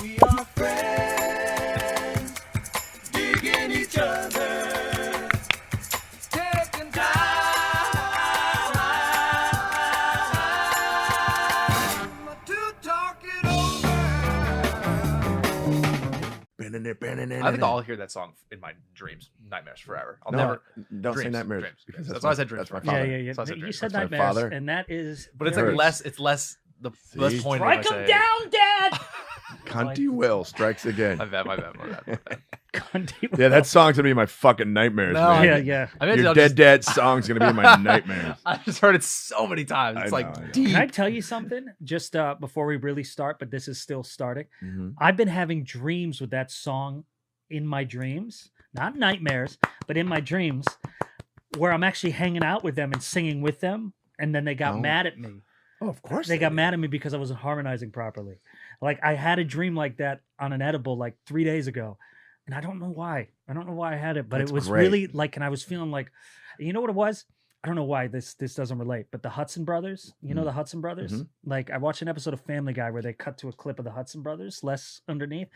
We are friends, digging each other, taking time to talk it over. I think I'll hear that song in my dreams, nightmares forever. I'll never. Don't say Dreams, nightmares. dreams. Because That's why I said dreams. That's my Father. father. Yeah. So I said You dreams. said That's my nightmares, father. and that is. But it's very- like less. It's less. The less point. Strike him down, Dad. Cunty Will strikes again. My bad. Cunty Yeah, that song's gonna be my fucking nightmares, No, man. Yeah. I mean, Your I'll dead just- dad song's gonna be in my nightmares. I just heard it so many times. It's I like know. deep. Can I tell you something? Just before we really start, but this is still starting. Mhm. I've been having dreams with that song in my dreams, not nightmares, but in my dreams, where I'm actually hanging out with them and singing with them, and then they got Oh. mad at me. Oh, of course They got did. mad at me because I wasn't harmonizing properly. Like I had a dream like that on an edible like 3 days ago, and I don't know why. I don't know why I had it, but That's it was great. really like, and I was feeling like, you know what it was? I don't know why this doesn't relate, but the Hudson brothers, you know the Hudson brothers? Mhm. Like I watched an episode of Family Guy where they cut to a clip of the Hudson brothers, less underneath.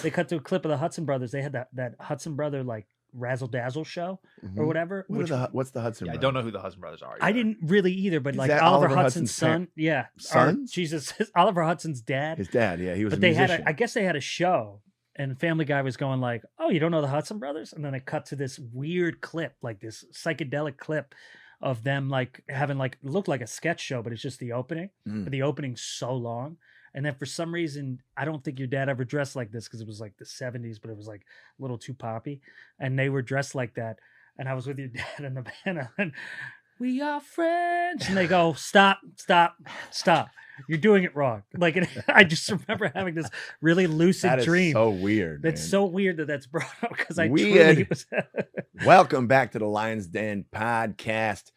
They cut to a clip of the Hudson brothers. They had that Hudson brother like razzle dazzle show or Mhm. whatever. What are which what's the Hudson? Yeah, I Brothers? don't know who the Hudson brothers are. I either. didn't really either, but Is like that Oliver Oliver Hudson's Hudson's son. Yeah. Or, Sons? Jesus, Oliver Hudson's dad. His dad. Yeah, he was But a they musician. had I guess they had a show, and Family Guy was going like, "Oh, you don't know the Hudson brothers?" And then it cut to this weird clip, like this psychedelic clip of them like having like looked like a sketch show, but it's just the opening. Mm. But the opening's so long. And then for some reason, I don't think your dad ever dressed like this because it was like the 70s, but it was like a little too poppy. And they were dressed like that. And I was with your dad in the band. And we are friends. And they go, stop. You're doing it wrong. Like, I just remember having this really lucid That is dream. so weird. That's man. so weird that's brought up because I Weird. truly was. Welcome back to the Lions Den podcast.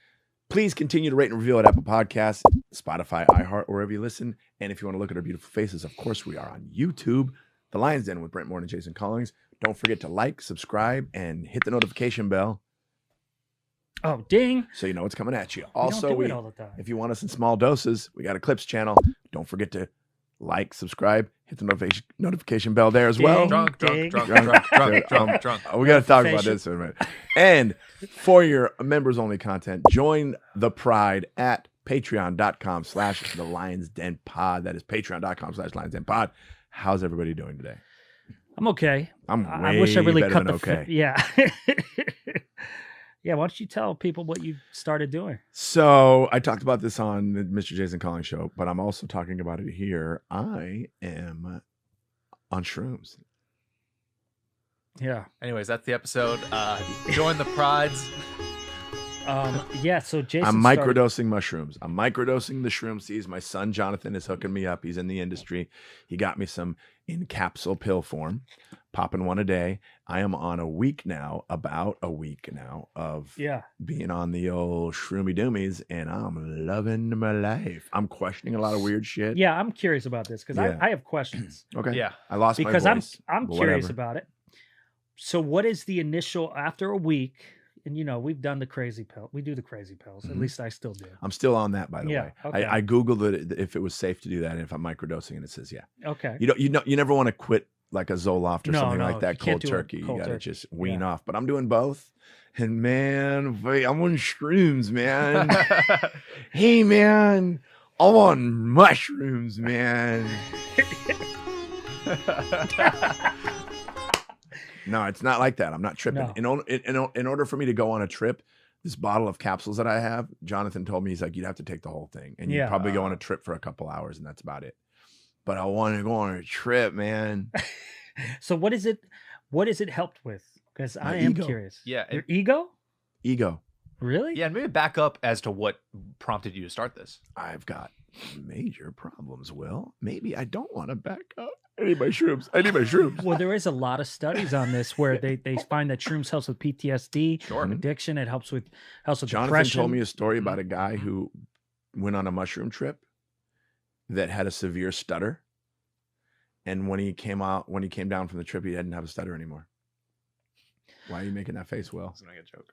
Please continue to rate and review at Apple Podcasts, Spotify, iHeart, wherever you listen. And if you want to look at our beautiful faces, of course, we are on YouTube. The Lions Den with Brent Morin and Jason Collings. Don't forget to like, subscribe, and hit the notification bell Oh, ding. so you know what's coming at you. We Also, don't do it all the time. if you want us in small doses, we got a clips channel. Don't forget to like, subscribe, hit the notification bell there as well. Drunk. Oh, we got to talk about this in a minute. And for your members only content, join the Pride at patreon.com/the Lions Den Pod. That is patreon.com/Lions Den Pod. How's everybody doing today? I'm okay. I'm I wish I really better cut than the okay. yeah. Yeah, why don't you tell people what you started doing? So I talked about this on the Mr. Jason Collins show, but I'm also talking about it here. I am on shrooms. Yeah. Anyways, that's the episode. Join the prides. Yeah, so Jason I'm started- microdosing mushrooms. I'm microdosing the shroom seeds. My son Jonathan is hooking me up. He's in the industry. He got me some in capsule pill form, popping one a day. I am on about a week now of Yeah. being on the old shroomy doomies, and I'm loving my life. I'm questioning a lot of weird shit. Yeah, I'm curious about this because Yeah. I have questions Okay. Yeah. I lost because my voice. I'm but curious whatever. about it. So what is the initial after a week? And we've done the crazy pill. We do the crazy pills. At Mhm. least I still do. I'm still on that, by the Yeah, way. okay. I googled it if it was safe to do that, and if I'm microdosing, and it says yeah. Okay. You never want to quit like a Zoloft or No, something no, like that you can't cold do a turkey. cold You gotta turkey. just wean Yeah. off. But I'm doing both, and man, I'm on shrooms, man. Hey, man, I'm on mushrooms, man. No, it's not like that. I'm not tripping. No. In order for me to go on a trip, this bottle of capsules that I have, Jonathan told me, he's like, you'd have to take the whole thing, and Yeah. you'd probably go on a trip for a couple hours, and that's about it. But I want to go on a trip, man. So what is it? What is it helped with? Because My I am ego. curious. Yeah. Your ego? Ego. Really? Yeah, and maybe back up as to what prompted you to start this. I've got major problems, Will. Maybe I don't want to back up. I need my shrooms. Well, there is a lot of studies on this where they find that shrooms helps with PTSD, Sure. addiction. It helps with Jonathan depression. told me a story about a guy who went on a mushroom trip that had a severe stutter. And when he came down from the trip, he didn't have a stutter anymore. Why are you making that face, Will? That's not a good joke.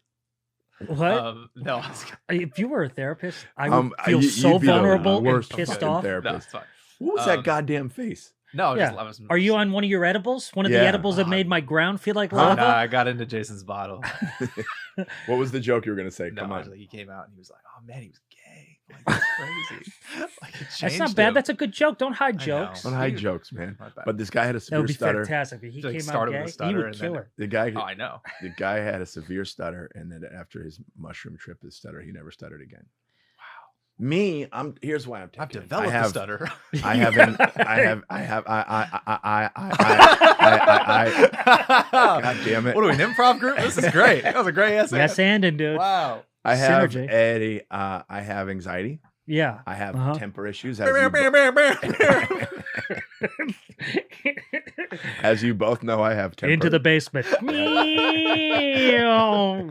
What? No. If you were a therapist, I would feel You'd so be the vulnerable and worst pissed fucking off. therapist. No, it's fine. What was that goddamn face? No, Yeah. Are you on one of your edibles? One of the Yeah. edibles that made my ground feel like Huh? lava? No, I got into Jason's bottle. What was the joke you were gonna say? No, Come I on. was like, he came out and he was like, "Oh man, he was gay." Like, that's crazy. Like, it That's changed not bad. him. That's a good joke. Don't hide I know. jokes. Don't hide Dude. jokes, man. My bad. But this guy had a That severe would be stutter. fantastic. If he Like, came started out with a gay, stutter he would and kill then- her. The guy, Oh, I know. the guy had a severe stutter, and then after his mushroom trip, his stutter, he never stuttered again. Wow. Me, here's why I'm taking I've it. developed a stutter. I haven't. God damn it! What are we, an improv group? This is great. That was a great essay. Yes, and dude. Wow. I have Synergy. Eddie. I have anxiety. Yeah. I have Uh-huh. temper issues. As you both know, I have temper. Into the basement.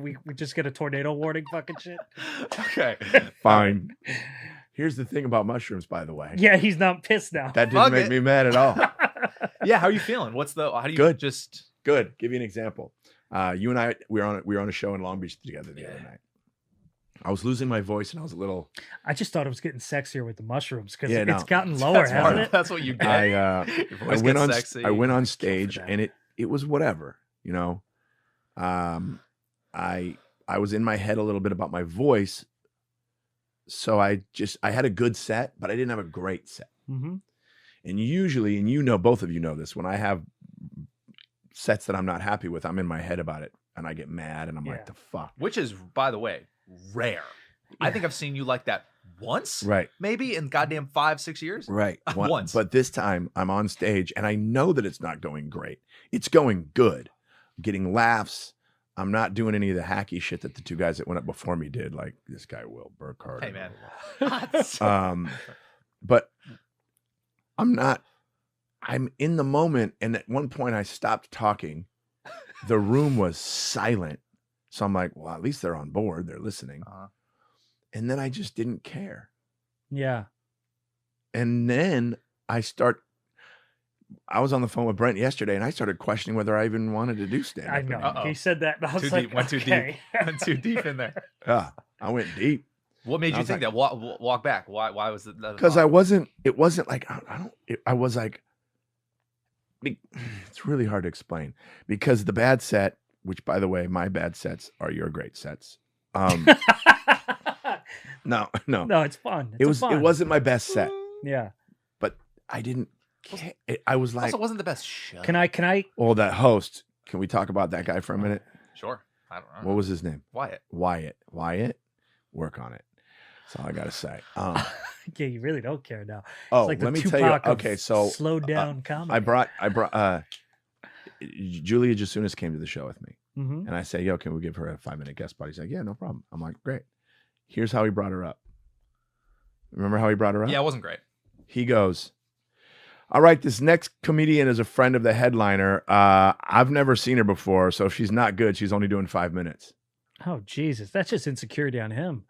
we just get a tornado warning fucking shit. Okay. Fine. Here's the thing about mushrooms, by the way. Yeah, he's not pissed now. That didn't Fuck make it. me mad at all. Yeah, how are you feeling? How do you Good. just Good. Give you an example. You and I, we were on a show in Long Beach together the other night. I was losing my voice and I was a little. I just thought it was getting sexier with the mushrooms because Yeah, no. it's gotten lower, hasn't it? That's what you get. I Your voice went gets on. sexy. I went on for stage that. and it was whatever, you know. I was in my head a little bit about my voice, so I had a good set, but I didn't have a great set. Mm-hmm. And usually, and you know, both of you know this, when I have sets that I'm not happy with, I'm in my head about it and I get mad and I'm Yeah. like, the fuck. Which is, by the way, rare. I think I've seen you like that once, Right. maybe in goddamn 5-6 years. Right. Once. But this time I'm on stage and I know that it's not going great. It's going good. I'm getting laughs. I'm not doing any of the hacky shit that the two guys that went up before me did, like this guy, Will Burkart. Hey, man. But I'm in the moment. And at one point I stopped talking. The room was silent. So I'm like, well, at least they're on board. They're listening. Uh-huh. And then I just didn't care. Yeah. And then I was on the phone with Brent yesterday and I started questioning whether I even wanted to do stand-up. I know. Uh-oh. He said that. And I was Too like, deep. Went too okay. deep. Went too deep in there. Yeah, I went deep. What made I you was think like- that? Walk back. Why was it? Because it wasn't like, I was like, it's really hard to explain because the bad set, which by the way, my bad sets are your great sets. No. No, it's fun. It Fun. wasn't my best set, Yeah. but I didn't, I was like, Also, wasn't the best show. Can I? oh, that host, can we talk about that guy for a minute? Sure. I don't know. What was his name? Wyatt? Wyatt, work on it. That's all I got to say. Yeah, you really don't care now. Oh, It's like the let me Tupac tell you. of Okay, so slowed down comedy. I brought Julia Jasunas came to the show with me, Mm-hmm. and I say, "Yo, can we give her a 5-minute guest spot?" He's like, "Yeah, no problem." I'm like, "Great." Here's how he brought her up. Remember how he brought her up? Yeah, it wasn't great. He goes, "All right, this next comedian is a friend of the headliner. I've never seen her before, so if she's not good, she's only doing 5 minutes." Oh Jesus, that's just insecurity on him.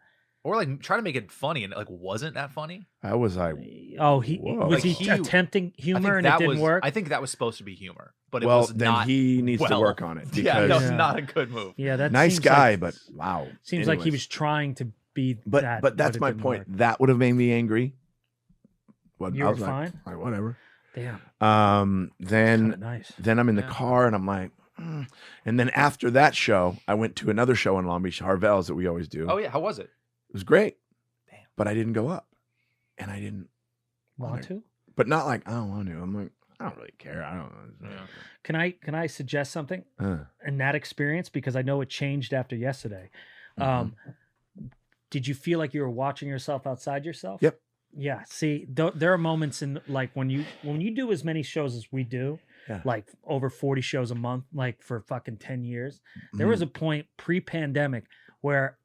Or like trying to make it funny and it like wasn't that funny. I was like, Oh, Whoa. was Like, he he- attempting I humor think and it that didn't was. work? I think that was supposed to be humor, but it "Well, was then not. he needs to well. work on it Yeah, because that was Yeah. not a good move. Yeah, that nice seems guy, like, but wow." seems like he Anyways. was trying to be But that. that's it my didn't point. work. That would have made me angry. But You I were was like, fine? Like, whatever. Damn, Then kinda nice. then I'm in the Yeah. car and I'm like, and then after that show, I went to another show in Long Beach, Harvell's that we always do. Oh yeah, how was it? It was great. Damn. But I didn't go up. And I didn't Want to? but not like I don't want to. I'm like, I don't really care. I don't know. Can I suggest something Uh, in that experience because I know it changed after yesterday. Did you feel like you were watching yourself outside yourself? Yep. Yeah. See, there are moments in like when you do as many shows as we do, Yeah. like over 40 shows a month, like for fucking 10 years. There was a point pre-pandemic where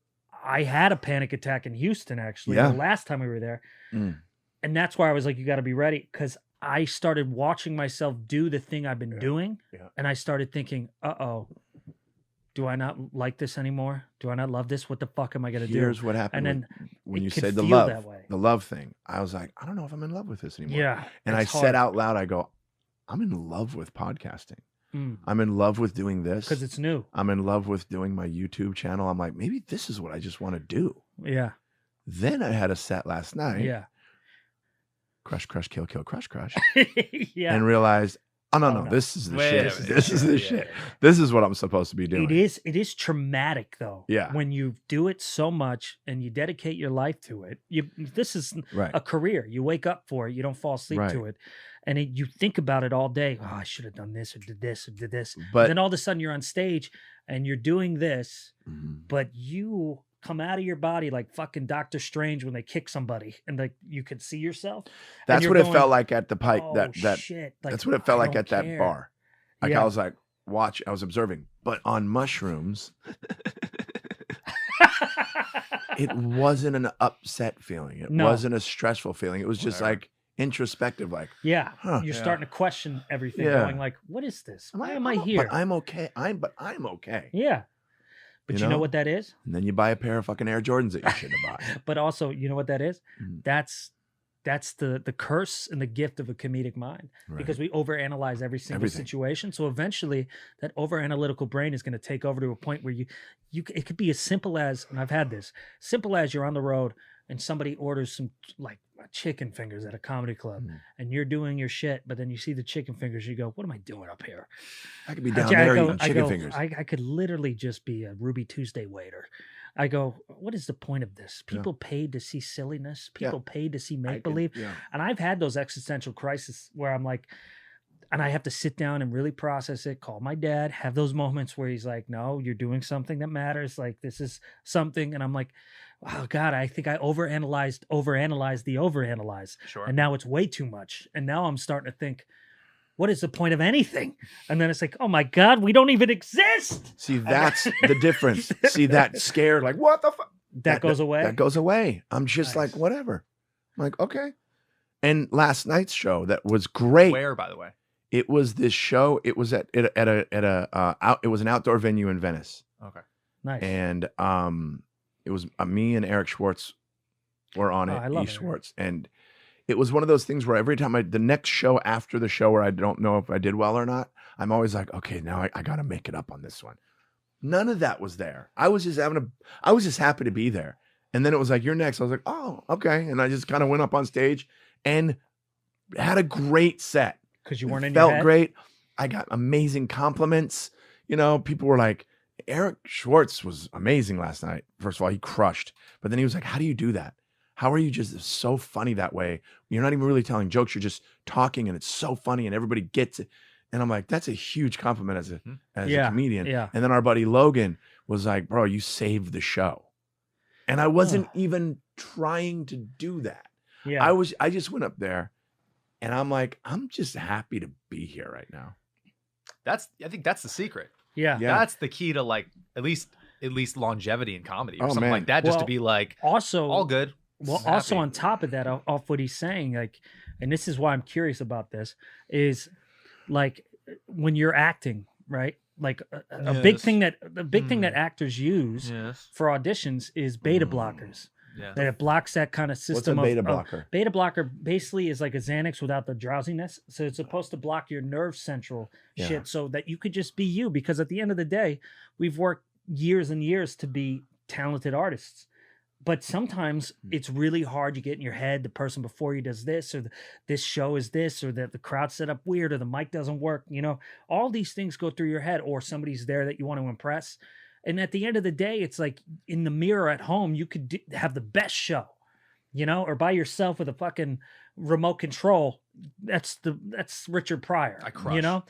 I had a panic attack in Houston, actually, Yeah. the last time we were there. Mm. And that's why I was like, you got to be ready. Because I started watching myself do the thing I've been doing. Yeah. And I started thinking, uh-oh, do I not like this anymore? Do I not love this? What the fuck am I going to do? Here's what happened And when it you could said the feel love, that way. the love thing. I was like, I don't know if I'm in love with this anymore. Yeah. And I it's said out loud, I go, I'm in love with podcasting. I'm in love with doing this. Because it's new. I'm in love with doing my YouTube channel. I'm like, maybe this is what I just want to do. Yeah. Then I had a set last night. Yeah. crush, crush, kill, kill, crush, crush, Yeah. and realized, oh no, Oh, no, no. this is the Wait shit. a minute. This is the Yeah, shit. yeah. This is what I'm supposed to be doing. It is traumatic though. Yeah. When you do it so much and you dedicate your life to it, this is Right. a career. You wake up for it. You don't fall asleep Right. to it. And you think about it all day. Oh, I should have done this or did this or did this. But And then all of a sudden you're on stage and you're doing this, Mhm. but you come out of your body like fucking Doctor Strange when they kick somebody and like you could see yourself. And that's you're what it going, felt like at the pipe. oh, that shit. Like, that's what it felt I like don't at that care. bar. Like Yeah. I was like, I was observing, but on mushrooms, it wasn't an upset feeling. It No. wasn't a stressful feeling. It was just Whatever. like introspective. Like, Yeah. Huh. You're Yeah. starting to question everything, Yeah. going like, what is this? Why am I here? But I'm okay. I'm okay. Yeah. But You you know know? what that is? And then you buy a pair of fucking Air Jordans that you shouldn't have bought. But also, you know what that is? Mhm. That's the curse and the gift of a comedic mind, Right. because we overanalyze every single Everything. situation. So eventually that overanalytical brain is going to take over to a point where it could be as simple as, and I've had this, simple as you're on the road and somebody orders some like chicken fingers at a comedy club Mhm. and you're doing your shit, but then you see the chicken fingers, you go, what am I doing up here? I could be I down ju- I there go- eating I chicken go, fingers. I could literally just be a Ruby Tuesday waiter. I go, what is the point of this? Yeah. People paid to see silliness. Yeah. People paid to see I make could- believe. yeah. And I've had those existential crises where I'm like, and I have to sit down and really process it, call my dad, have those moments where he's like, no, you're doing something that matters. Like, this is something. And I'm like, oh God, I think I overanalyzed the overanalyze. Sure. And now it's way too much. And now I'm starting to think, what is the point of anything? And then it's like, oh my God, we don't even exist. See, that's the difference. See, that scared, like, what the fuck? That goes away. That goes away. I'm just Nice. like, whatever. I'm like, okay. And last night's show, that was great. Where, by the way? It was this show. It was it was an outdoor venue in Venice, Okay. Nice. and it was me and Eric Schwartz were on Oh, it. I love E. Eric. Schwartz, and it was one of those things where every time the next show after the show where I don't know if I did well or not, I'm always like, okay, now I got to make it up on this one. None of that was there. I was just happy to be there. And then it was like, you're next. I was like, oh, okay. And I just kind of went up on stage and had a great set. Because you weren't in Felt your head. great. I got amazing compliments. You know, people were like, Eric Schwartz was amazing last night. First of all, he crushed. But then he was like, how do you do that? How are you just so funny that way? You're not even really telling jokes. You're just talking and it's so funny and everybody gets it. And I'm like, that's a huge compliment as a Yeah, comedian. yeah. And then our buddy Logan was like, bro, you saved the show. And I wasn't even trying to do that. Yeah. I just went up there and I'm like, I'm just happy to be here right now. I think that's the secret. yeah. Yeah. That's the key to like at least longevity in comedy or Oh, something man. like that. Just to Well, be like Also, all good. Well, Just also happy. on top of that, off what he's saying, like, and this is why I'm curious about this, is like when you're acting, right? Like a big Yes. thing that actors use Yes. for auditions is beta blockers. Yeah. That it blocks that kind of What's a system. beta of blocker? Beta blocker basically is like a Xanax without the drowsiness. So it's supposed to block your nerve central Yeah. shit so that you could just be you. Because at the end of the day, we've worked years and years to be talented artists. But sometimes it's really hard. You get in your head, the person before you does this, or this show is this, or that the crowd set up weird, or the mic doesn't work. You know, all these things go through your head, or somebody's there that you want to impress. And at the end of the day, it's like in the mirror at home, you could have the best show, you know, or by yourself with a fucking remote control. That's Richard Pryor. I crush. You know,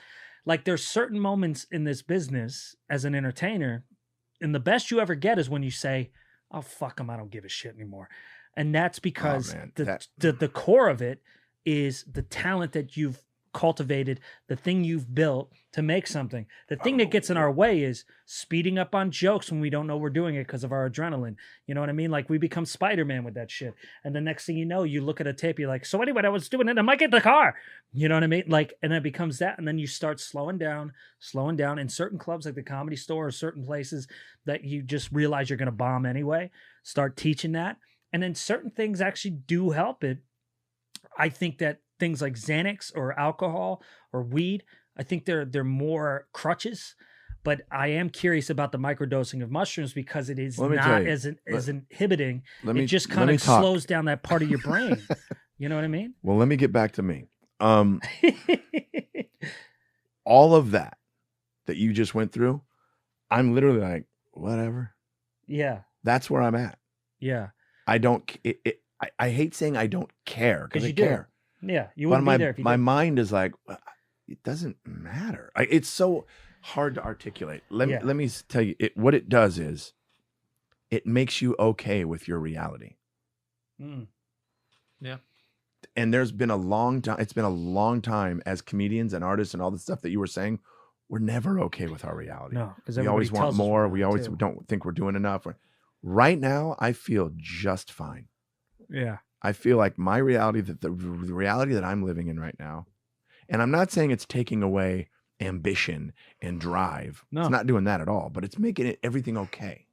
like there's certain moments in this business as an entertainer, and the best you ever get is when you say, oh, fuck them, I don't give a shit anymore. And that's because man, the core of it is the talent that you've cultivated, the thing you've built to make something. The thing that gets in our way is speeding up on jokes when we don't know we're doing it because of our adrenaline. You know what I mean? Like we become Spider-Man with that shit. And the next thing you know, you look at a tape, you're like, so anyway, I was doing it, I might get the car. You know what I mean? Like, and it becomes that. And then you start slowing down in certain clubs like the Comedy Store or certain places that you just realize you're going to bomb anyway. Start teaching that. And then certain things actually do help it. I think that things like Xanax or alcohol or weed, I think they're more crutches. But I am curious about the microdosing of mushrooms because it is Let me not tell you. as inhibiting. Let me It just let kind me of talk. slows down that part of your brain. You know what I mean? Well, let me get back to me. All of that you just went through, I'm literally like, whatever. Yeah. That's where I'm at. Yeah. I don't. I hate saying I don't care because I you do. care. Yeah. You But wouldn't be there if you my didn't. mind is like, it doesn't matter. It's so hard to articulate. Let me tell you, what it does is, it makes you okay with your reality. Mm. Yeah. And there's been a long time. It's been a long time as comedians and artists and all the stuff that you were saying. We're never okay with our reality. No, because we always want more. We always don't think we're doing enough. Right now, I feel just fine. Yeah. I feel like my reality, that the reality that I'm living in right now, and I'm not saying it's taking away ambition and drive. No. It's not doing that at all, but it's making everything okay.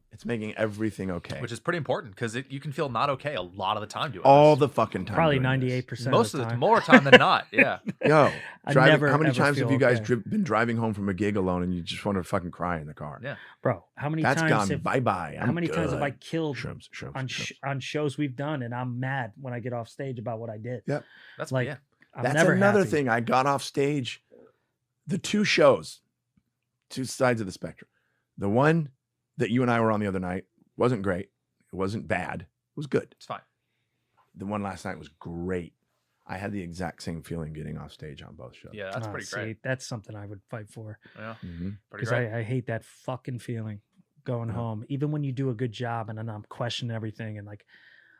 It's making everything okay. Which is pretty important because you can feel not okay a lot of the time doing all this. the fucking time. Probably doing this. 98%. Most of the time. more time than not. Yeah. Yo, I driving, never, how many ever times have feel you guys okay. been driving home from a gig alone and you just want to fucking cry in the car? Yeah. Bro, how many That's times gone have bye-bye. how many times have I killed Shrooms. on shows we've done, and I'm mad when I get off stage about what I did. Yep. That's Like, yeah. I'm That's never another happy. thing. I got off stage, the two shows, two sides of the spectrum. The one that you and I were on the other night wasn't great. It wasn't bad. It was good. It's fine. The one last night was great. I had the exact same feeling getting off stage on both shows. Yeah, that's Oh, pretty see, great. That's something I would fight for, Yeah. Mm-hmm. Pretty because great. I hate that fucking feeling going Yeah. home, even when you do a good job, and then I'm questioning everything. And like,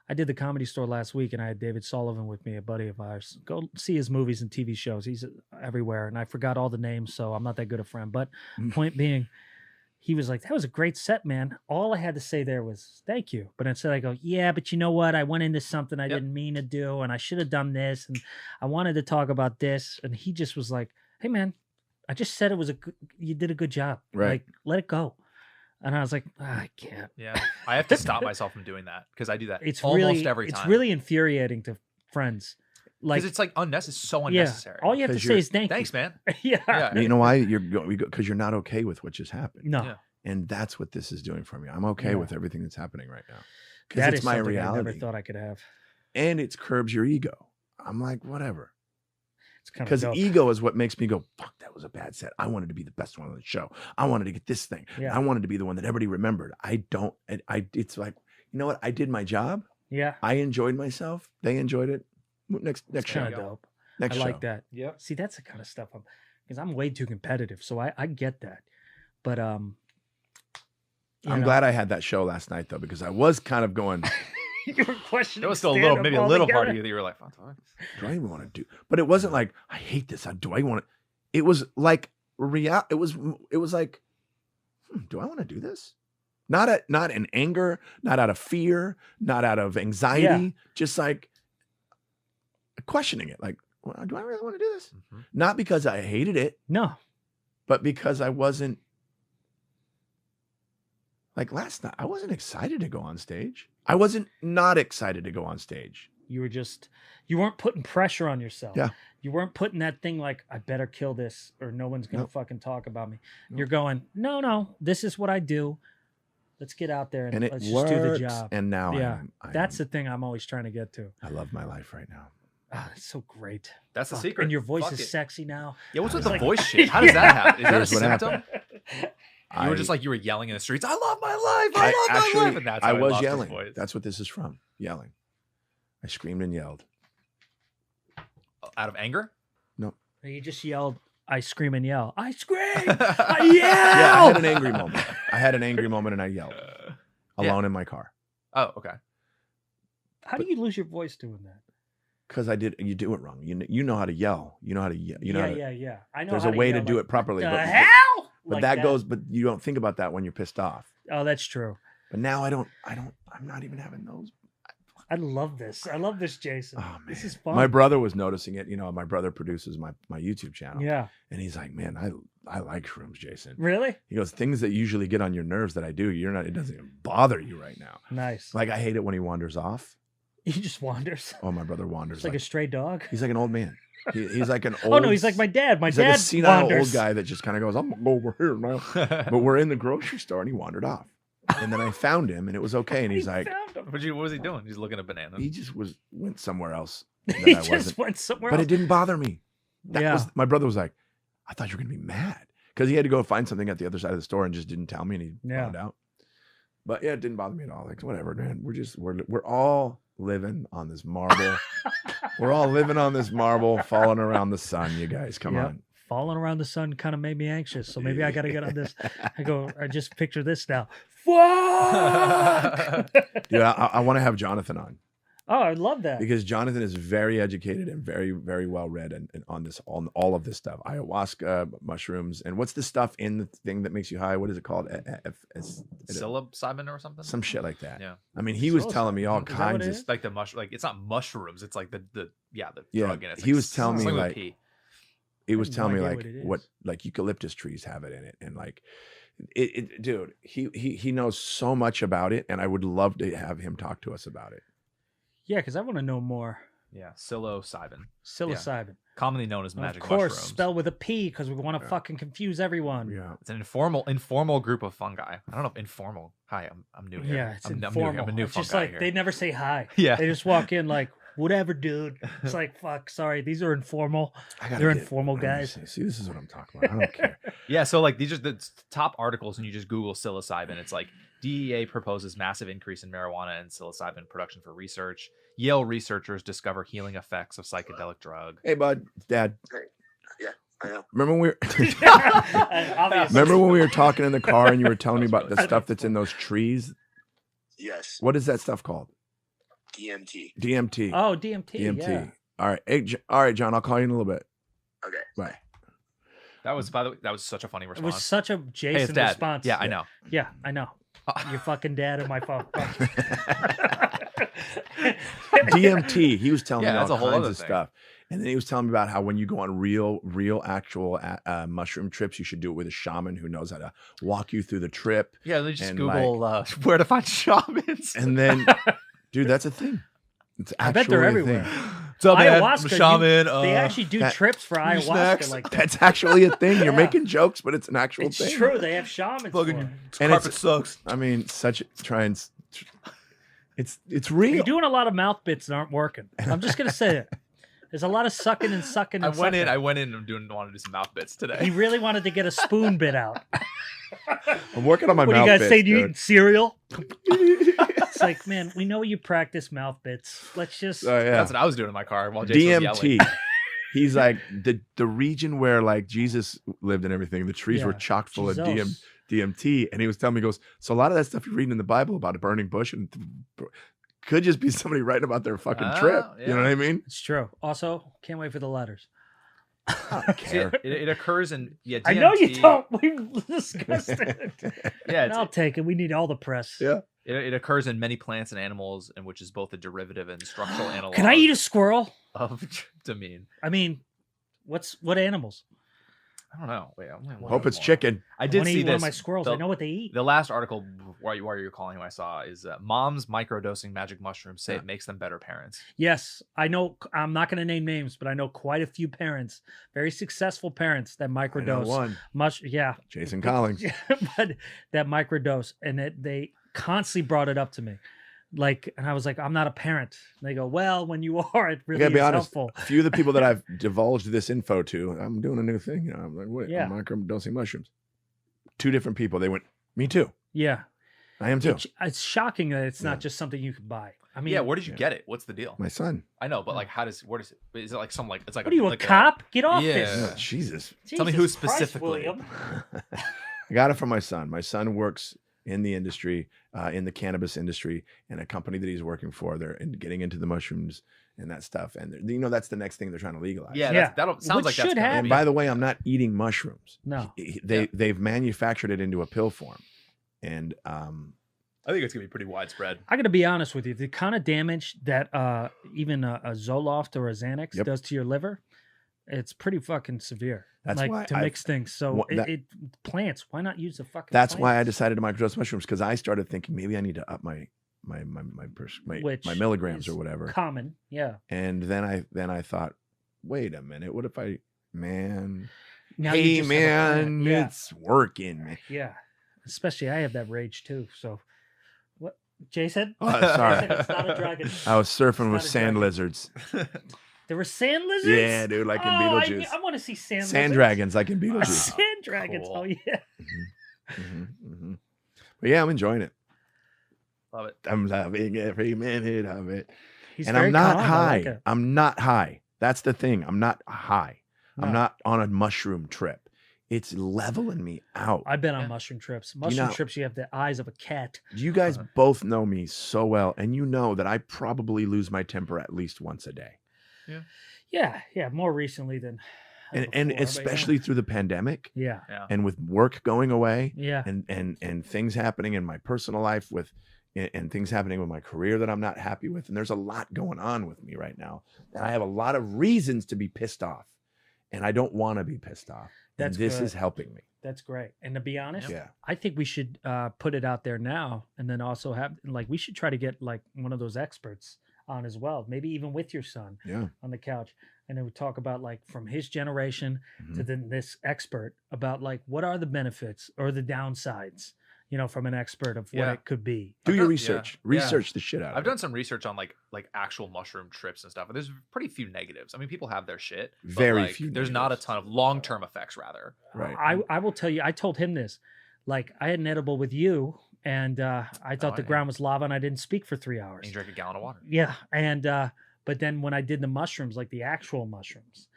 I did the Comedy Store last week, and I had David Sullivan with me, a buddy of ours. Go see his movies and TV shows. He's everywhere, and I forgot all the names, so I'm not that good a friend. But point being, he was like, that was a great set, man. All I had to say there was, thank you. But instead I go, yeah, but you know what? I went into something I didn't mean to do, and I should have done this, and I wanted to talk about this. And he just was like, hey, man, I just said it was you did a good job. Right. Like, let it go. And I was like, I can't. Yeah. I have to stop myself from doing that because I do that It's almost really, every time. It's really infuriating to friends. Like, because it's like unnecessary, so yeah, unnecessary. all you have to 'Cause say is thank Thanks, you. man. Yeah. Yeah. You know why? Because you're not okay with what just happened. No. Yeah. And that's what this is doing for me. I'm okay Yeah. with everything that's happening right now. Because That it's is my something I never reality. thought I could have. And it curbs your ego. I'm like, whatever. It's kind of Because dope. ego is what makes me go, fuck, that was a bad set. I wanted to be the best one on the show. I wanted to get this thing. Yeah. I wanted to be the one that everybody remembered. It's like, you know what? I did my job. Yeah. I enjoyed myself. They enjoyed it. Next It's show. kind of dope. Next I show. like that. Yep. See, that's the kind of stuff because I'm way too competitive. So I get that. But I'm you know, glad I had that show last night though, because I was kind of going, you were questioning. There was still stand-up maybe a little part altogether. of you that you were like, fuck. do I even want to do? But it wasn't like, I hate this. Do I want to? It was like it was like, do I want to do this? Not in anger, not out of fear, not out of anxiety, just like questioning it. Like, well, do I really want to do this? Mm-hmm. Not because I hated it, No. but because I wasn't. Like last night, I wasn't excited to go on stage. I wasn't not excited to go on stage. You weren't putting pressure on yourself. Yeah. You weren't putting that thing like, I better kill this or no one's going to Nope. fucking talk about me. Nope. You're going, no, this is what I do. Let's get out there and, And it let's works. just do the job. And now Yeah. I That's the thing I'm always trying to get to. I love my life right now. Ah, it's so great. That's the Fuck. secret. And your voice Fuck is it. sexy now. Yeah, what's with It's the like- voice shit? How does that happen? Is Here's what that a symptom? happened. You were just like, you were yelling in the streets, I love my life, I love my life. And that's how I he was lost his yelling. voice. That's what this is from. Yelling. I screamed and yelled. Out of anger? You just yelled, I scream and yell. I scream! Yeah, I yell! Yeah, I had an angry moment. I had an angry moment and I yelled yeah. alone in my car. Oh, okay. How do you lose your voice doing that? Because you do it wrong. You know how to yell. You know how to yell. You know how to, Yeah. I know there's how a way to yell, do like, it properly. "What the But hell? Like that goes, but you don't think about that when you're pissed off. Oh, that's true. But now I'm not even having those. I love this. I love this, Jason. Oh, man. This is fun. My brother was noticing it. You know, my brother produces my YouTube channel. Yeah. And he's like, man, I like shrooms, Jason. Really? He goes, things that usually get on your nerves that I do, it doesn't even bother you right now. Nice. Like I hate it when he wanders off. He just wanders. Oh, my brother wanders. It's like a stray dog. He's like an old man. He's like an old. Oh no, he's like my dad. My he's dad like a senile wanders. old guy that just kind of goes, I'm gonna go over here now. But we're in the grocery store and he wandered off. And then I found him, and it was okay. And he's He like, found him. What was he doing? He's looking at bananas. he just went somewhere else. That He I just wasn't. went somewhere But else. it didn't bother me. Yeah. My brother was like, I thought you were gonna be mad because he had to go find something at the other side of the store and just didn't tell me, and he Yeah. found out. But yeah, it didn't bother me at all. Like whatever, man. We're all living on this marble. We're all living on this marble, falling around the sun. You guys, come Yep. on. Falling around the sun kind of made me anxious. So maybe I got to get on this. I just picture this now. Fuck! Dude, I want to have Jonathan on Oh, I love that. because Jonathan is very educated and very, very well read and on all of this stuff. Ayahuasca, mushrooms, and what's the stuff in the thing that makes you high? What is it called? Psilocybin or something? Some shit like that. Yeah. I mean, he was telling me all Is that what kinds it of is? Like the like it's not mushrooms. It's like the Yeah, drug in it. It's he like was telling me, something with like, P. He was have telling no me idea like what it what is. like eucalyptus trees have it in it, and like dude, he knows so much about it, and I would love to have him talk to us about it. Yeah, because I want to know more. Yeah, psilocybin, Psilocybin. commonly known as magic Of course, mushrooms. spelled with a P because we want to Yeah. fucking confuse everyone. Yeah, It's an informal group of fungi. I don't know if informal. Hi, I'm new here. Yeah, it's I'm new informal. here. I'm a new It's just fungi like here. they never say hi. Yeah. They just walk in like, whatever, dude. It's like, fuck, sorry, these are informal. I gotta They're get- informal let me guys. See, this is what I'm talking about. I don't care. Yeah, so like these are the top articles, and you just Google psilocybin. It's like DEA proposes massive increase in marijuana and psilocybin production for research. Yale researchers discover healing effects of psychedelic drug. Hey, bud, Dad. Yeah, I know. Remember when we were Obviously. remember when we were talking in the car and you were telling me about the stuff that's in those trees? Yes, What is that stuff called? DMT. DMT. Oh, DMT. DMT. Yeah. All right. Hey, all right, John. I'll call you in a little bit. Okay. Bye. That was, by the way, that was such a funny It response. was such a Hey, Jason it's Dad. response. Yeah, I know. Yeah, I know. Your fucking dad and my phone. DMT. He was telling Yeah, me that's all a whole kinds other of thing. stuff, and then he was telling me about how when you go on real actual mushroom trips, you should do it with a shaman who knows how to walk you through the trip. Yeah, they just And, Google where to find shamans. And then, dude, that's a thing. It's I bet they're actually a thing. everywhere. What's up, man? Ayahuasca, I'm a shaman. They actually do that- trips for ayahuasca snacks? like that. That's actually a thing. You're Yeah. making jokes, but it's an actual It's thing. true. They have shamans for it. fucking And carpet it's- sucks. I mean, it's You're real. doing a lot of mouth bits that aren't working. I'm just gonna say it. There's a lot of sucking and sucking. I And went in. sucking. I went in and wanted to do some mouth bits today. He really wanted to get a spoon bit out. I'm working on my What do mouth you guys bits, say? Do you dude. eating cereal? It's like, man, we know you practice mouth bits. Let's just. Oh, yeah. That's what I was doing in my car while Jason was DMT. yelling. He's like the region where like Jesus lived and everything. The trees were Yeah, chock full of Jesus. DMT, and he was telling me, he goes, so a lot of that stuff you're reading in the Bible about a burning bush and could just be somebody writing about their fucking trip. Oh, You know yeah. what I mean? It's true. Also, can't wait for the letters. I don't See, care. it occurs in DMT. I know you don't. We discussed it. Yeah, And I'll take it. We need all the press. Yeah. it occurs in many plants and animals, and which is both a derivative and structural analog. Can I eat a squirrel? of tryptamine? I mean, what animals? I don't know. Wait, I'm gonna look Hope up it's more. chicken. I did wanna see eat one of this. my squirrels. The- I know what they eat. The last article while you're calling who I saw is moms microdosing magic mushrooms say Yeah. it makes them better parents. Yes, I know. I'm not going to name names, but I know quite a few parents, very successful parents that I know microdose. one. Yeah, Jason Collings. but that microdose, and they constantly brought it up to me, like, and I was like, I'm not a parent. And they go, well, when you are, it I really gotta is be honest. helpful. A few of the people that I've divulged this info to, I'm doing a new thing. You know, I'm like, wait, Yeah. I'm microdosing mushrooms. 2 different people. They went, me too. Yeah, I am too. it's shocking that it's Yeah. not just something you can buy. I mean, Yeah, where did you yeah. get it? What's the deal? My son. I know, but like, where does it? Is it like some like it's like what are you, a like cop? Get off Yeah. this. Yeah, Jesus. Tell me Jesus who Christ, specifically. William. I got it from my son. My son works in the industry, in the cannabis industry, and a company that he's working for. They're getting into the mushrooms and that stuff. And you know, that's the next thing they're trying to legalize. Yeah, Yeah. that sounds Which like that's should gonna happen. And be- by the way, I'm not eating mushrooms. No. They've manufactured it into a pill form, and I think it's gonna be pretty widespread. I got to be honest with you. The kind of damage that even a Zoloft or a Xanax Yep. does to your liver, it's pretty fucking severe. That's like why to mix things. So Wha- that- plants. Why not use the fucking? that's why I plants? decided to microdose mushrooms, because I started thinking maybe I need to up my Which milligrams is or whatever. Common, yeah. And then I thought, wait a minute, what if Now you hey just have a plant. man, Yeah, it's working, man. yeah. Especially I have that rage too. So what Jason? Oh, sorry. It's not a dragon. I was surfing with not a sand dragon. lizards. There were sand lizards? Yeah, dude, like in Beetlejuice. I want to see sand Sand lizards. dragons, like in Beetlejuice. Sand dragons. Cool. Oh yeah. But yeah, I'm enjoying it. Love it. I'm loving every minute of it. He's And very I'm not calm. I high. like it. I'm not high. That's the thing. I'm not high. I'm No. not on a mushroom trip. It's leveling me out. I've been on Yeah. mushroom trips. you Mushroom know- trips, you have the eyes of a cat. You guys Uh-huh. both know me so well, and you know that I probably lose my temper at least once a day. Yeah, more recently than And before, but especially through the pandemic yeah, and with work going away yeah, and things happening in my personal life with and things happening with my career that I'm not happy with. And there's a lot going on with me right now. And I have a lot of reasons to be pissed off. And I don't want to be pissed off. And That's this good. is helping me. that's great. And to be honest, Yeah. I think we should put it out there now, and then also have like we should try to get like one of those experts on as well, maybe even with your son Yeah. on the couch, and then we talk about like from his generation to Mhm. then this expert about like what are the benefits or the downsides, from an expert of what Yeah. it could be. Do I've your done- research. yeah. Research the shit out of I've it. done some research on like actual mushroom trips and stuff, and there's pretty few negatives. I mean, people have their shit. But Very like, few There's not a negatives. ton of long-term effects, rather. Right. I will tell you, I told him this. Like I had an edible with you, and I thought the yeah. ground was lava, and I didn't speak for 3 hours. And you drink a gallon of water. Yeah, and but then when I did the mushrooms, like the actual mushrooms,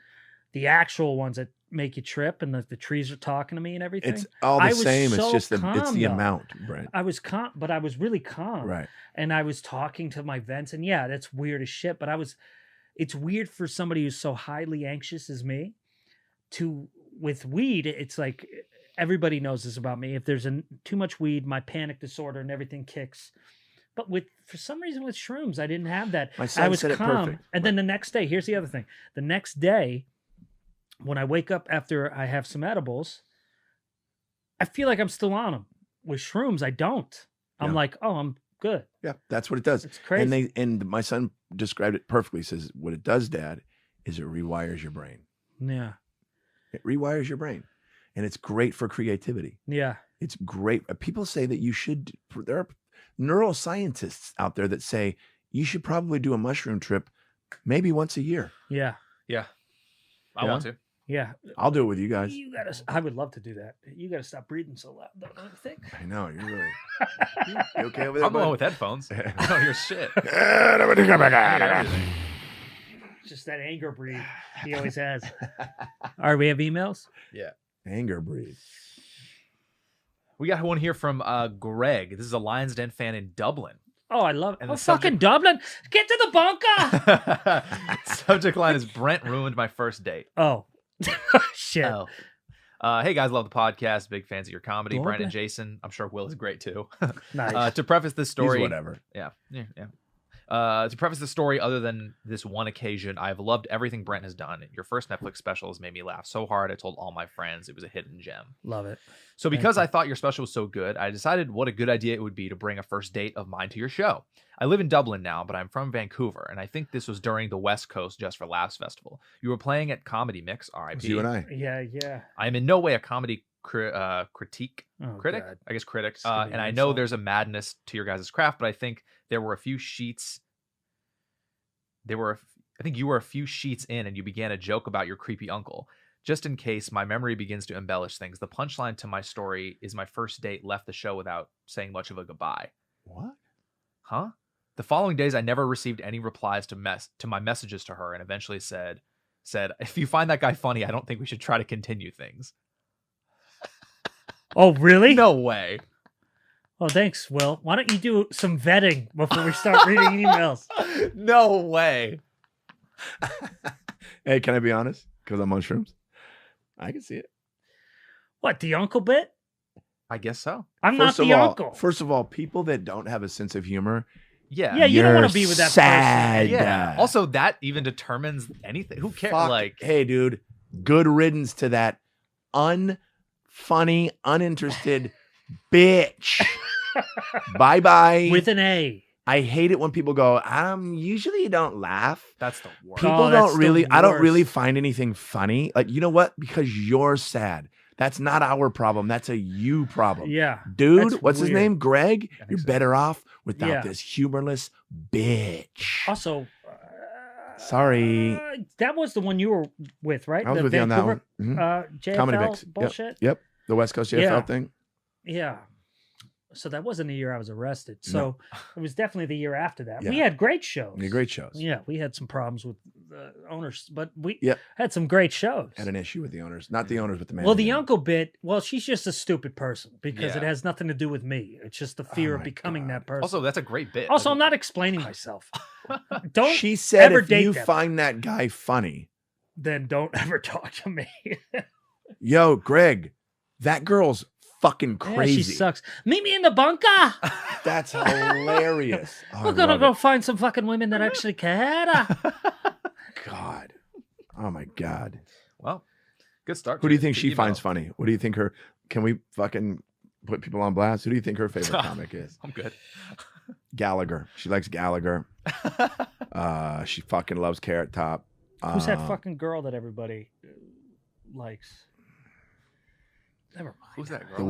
the actual ones that make you trip, and the trees are talking to me and everything. It's all the I was same. so It's just it's calm, the though. amount, Brent. I was calm, but I was really calm. Right. And I was talking to my vents, and yeah, that's weird as shit. But it's weird for somebody who's so highly anxious as me with weed. It's like everybody knows this about me. If there's too much weed, my panic disorder and everything kicks. But for some reason with shrooms, I didn't have that. My I son was said it calm. perfect. And then the next day, here's the other thing. The next day, when I wake up after I have some edibles, I feel like I'm still on them. With shrooms, I don't. I'm Yeah. like, oh, I'm good. Yeah, that's what it does. It's crazy. And my son described it perfectly. He says, what it does, Dad, is it rewires your brain. Yeah. It rewires your brain. And it's great for creativity. Yeah. It's great. People say that you should, there are neuroscientists out there that say you should probably do a mushroom trip maybe once a year. Yeah. Yeah. I Yeah. want to. Yeah. I'll do it with you guys. I would love to do that. You gotta stop breathing so loud, though, don't you think? I know, you're really. You okay over there? I'm going bud? with headphones. I don't hear shit. Just that anger breathe he always has. All right, we have emails. Anger breathe. We got one here from Greg. This is a Lions Den fan in Dublin. Oh, I love it. And Oh, the fucking subject- Dublin. Get to the bunker. Subject line is Brent ruined my first date. Oh. Shit. Oh. Hey guys, love the podcast. Big fans of your comedy. Well, Brent and okay. Jason. I'm sure Will is great too. Nice. To preface this He's story, whatever. Yeah. To preface the story, other than this one occasion, I've loved everything Brent has done. Your first Netflix special has made me laugh so hard. I told all my friends it was a hidden gem. Love it. So Thank because you. I thought your special was so good, I decided what a good idea it would be to bring a first date of mine to your show. I live in Dublin now, but I'm from Vancouver, and I think this was during the West Coast Just for Laughs festival. You were playing at Comedy Mix, RIP. It's you and I. Yeah. I am in no way a comedy critic, Oh, critic, God. I guess critic. It's gonna be And an I know insult. there's a madness to your guys' craft, but I think there were a few sheets. I think you were a few sheets in, and you began a joke about your creepy uncle. Just in case my memory begins to embellish things, the punchline to my story is my first date left the show without saying much of a goodbye. What? Huh? The following days, I never received any replies to my messages to her, and eventually said, if you find that guy funny, I don't think we should try to continue things. Oh, really? No way. Oh, thanks, Will. Why don't you do some vetting before we start reading emails? No way. Hey, can I be honest? Because I'm on shrooms. I can see it. What, the uncle bit? I guess so. I'm not the uncle. First of all, people that don't have a sense of humor, Yeah. Yeah, you don't you're wanna be with that sad. person. Yeah. Also, that even determines anything. Who cares? Fuck, Like, hey, dude, good riddance to that unfunny, uninterested bitch. Bye-bye. With an A. I hate it when people go, usually don't laugh. that's the worst. People Oh, that's don't the really, I don't really worst. find anything funny. Like, you know what? Because you're sad. That's not our problem. That's a you problem. Yeah. Dude, That's what's his weird. name? Greg? I think You're so. better off without Yeah. this humorless bitch. Also, Sorry. that was the one you were with, right? I was the with you on that Vancouver, one. Mhm. JFL Comedy Mix. bullshit. Yep. The West Coast JFL Yeah. thing. Yeah. So that wasn't the year I was arrested. So it was definitely the year after that. We Yeah. had great shows. Yeah, great shows. Yeah, we had some problems with the owners, but we Yep. had some great shows. Had an issue with the owners. Not the owners, but the man. Well, the uncle bit, well, she's just a stupid person because it Yeah. has nothing to do with me. It's just the fear Oh of my becoming God. that person. Also, that's a great bit. Also, Like, I'm not explaining myself. Don't She said ever if date you them. find that guy funny, then don't ever talk to me. yo, Greg, that girl's fucking Yeah, crazy. she sucks. Meet me in the bunker. That's hilarious. Oh, I We're gonna love go it. find some fucking women that actually care. God. Oh my God. Well, good start. Who do you to think the she email. finds funny? What do you think her? Can we fucking put people on blast? Who do you think her favorite comic is? I'm good. Gallagher. She likes Gallagher. She fucking loves Carrot Top. Who's that fucking girl that everybody likes? Never mind. Who's that girl? The